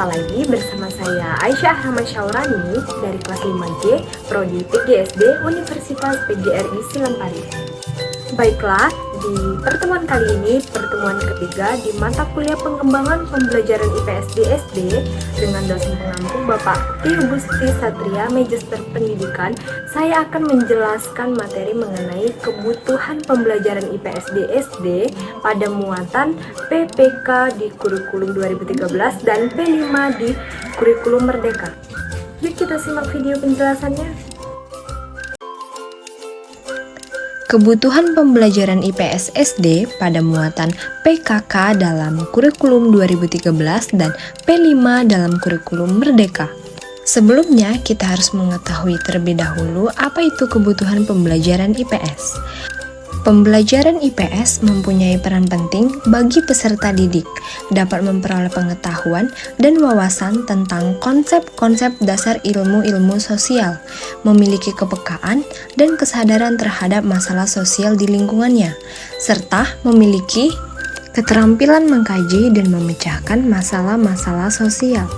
lagi bersama saya Aisyah Rahma Syaurani dari kelas 5G Prodi PGSD Universitas PGRI Silampari. Baiklah, di pertemuan kali ini, pertemuan ketiga di mata kuliah pengembangan pembelajaran IPS di SD dengan dosen pengampu Bapak Tio Gusti Satria, Magister Pendidikan, saya akan menjelaskan materi mengenai kebutuhan pembelajaran IPS di SD pada muatan PPK di kurikulum 2013 dan P5 di kurikulum Merdeka. Yuk kita simak video penjelasannya. Kebutuhan pembelajaran IPS SD pada muatan PKK dalam kurikulum 2013 dan P5 dalam kurikulum Merdeka. Sebelumnya, kita harus mengetahui terlebih dahulu apa itu kebutuhan pembelajaran IPS. Pembelajaran IPS mempunyai peran penting bagi peserta didik, dapat memperoleh pengetahuan dan wawasan tentang konsep-konsep dasar ilmu-ilmu sosial, memiliki kepekaan dan kesadaran terhadap masalah sosial di lingkungannya, serta memiliki keterampilan mengkaji dan memecahkan masalah-masalah sosial.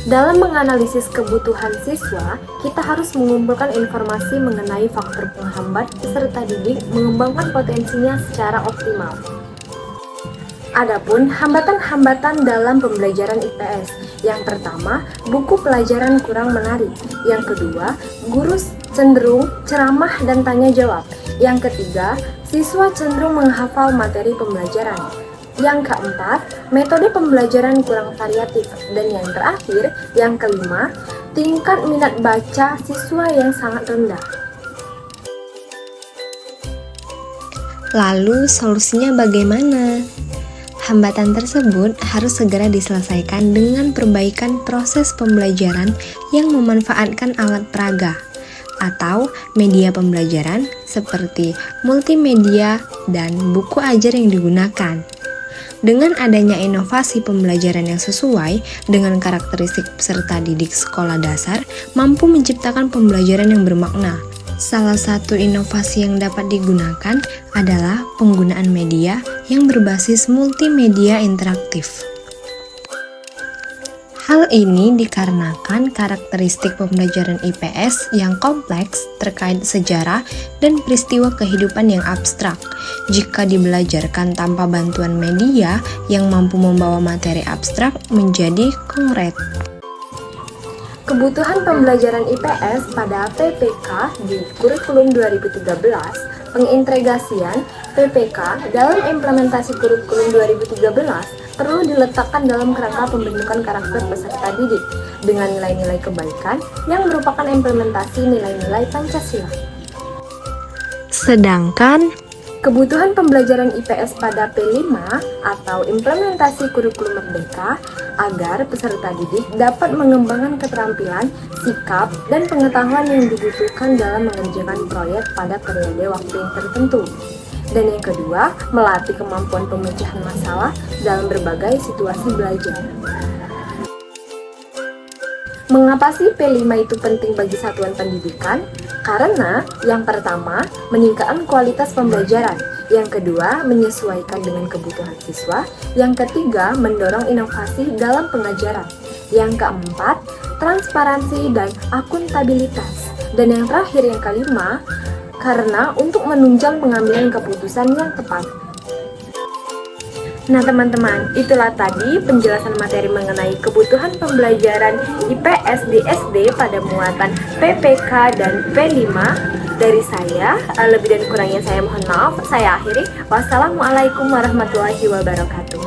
Dalam menganalisis kebutuhan siswa, kita harus mengumpulkan informasi mengenai faktor penghambat peserta didik mengembangkan potensinya secara optimal. Adapun hambatan-hambatan dalam pembelajaran IPS, yang pertama, buku pelajaran kurang menarik. Yang kedua, guru cenderung ceramah dan tanya jawab. Yang ketiga, siswa cenderung menghafal materi pembelajaran. Yang keempat, metode pembelajaran kurang variatif. Dan yang terakhir, yang kelima, tingkat minat baca siswa yang sangat rendah. Lalu solusinya bagaimana? Hambatan tersebut harus segera diselesaikan dengan perbaikan proses pembelajaran yang memanfaatkan alat peraga atau media pembelajaran seperti multimedia dan buku ajar yang digunakan. Dengan adanya inovasi pembelajaran yang sesuai dengan karakteristik peserta didik sekolah dasar, mampu menciptakan pembelajaran yang bermakna. Salah satu inovasi yang dapat digunakan adalah penggunaan media yang berbasis multimedia interaktif. Hal ini dikarenakan karakteristik pembelajaran IPS yang kompleks terkait sejarah dan peristiwa kehidupan yang abstrak. Jika dibelajarkan tanpa bantuan media yang mampu membawa materi abstrak menjadi konkret. Kebutuhan pembelajaran IPS pada PPK di kurikulum 2013, pengintegrasian PPK dalam implementasi kurikulum 2013 perlu diletakkan dalam kerangka pembentukan karakter peserta didik dengan nilai-nilai kebaikan yang merupakan implementasi nilai-nilai Pancasila. Sedangkan kebutuhan pembelajaran IPS pada P5 atau implementasi kurikulum Merdeka agar peserta didik dapat mengembangkan keterampilan, sikap, dan pengetahuan yang dibutuhkan dalam mengerjakan proyek pada periode waktu yang tertentu. Dan yang kedua, melatih kemampuan pemecahan masalah dalam berbagai situasi belajar. Mengapa sih P5 itu penting bagi satuan pendidikan? Karena yang pertama, meningkatkan kualitas pembelajaran. Yang kedua, menyesuaikan dengan kebutuhan siswa. Yang ketiga, mendorong inovasi dalam pengajaran. Yang keempat, transparansi dan akuntabilitas. Dan yang terakhir, yang kelima, karena untuk menunjang pengambilan keputusan yang tepat. Nah teman-teman, itulah tadi penjelasan materi mengenai kebutuhan pembelajaran IPS di SD pada muatan PPK dan P5 dari saya. Lebih dan kurangnya saya mohon maaf. Saya akhiri. Wassalamualaikum warahmatullahi wabarakatuh.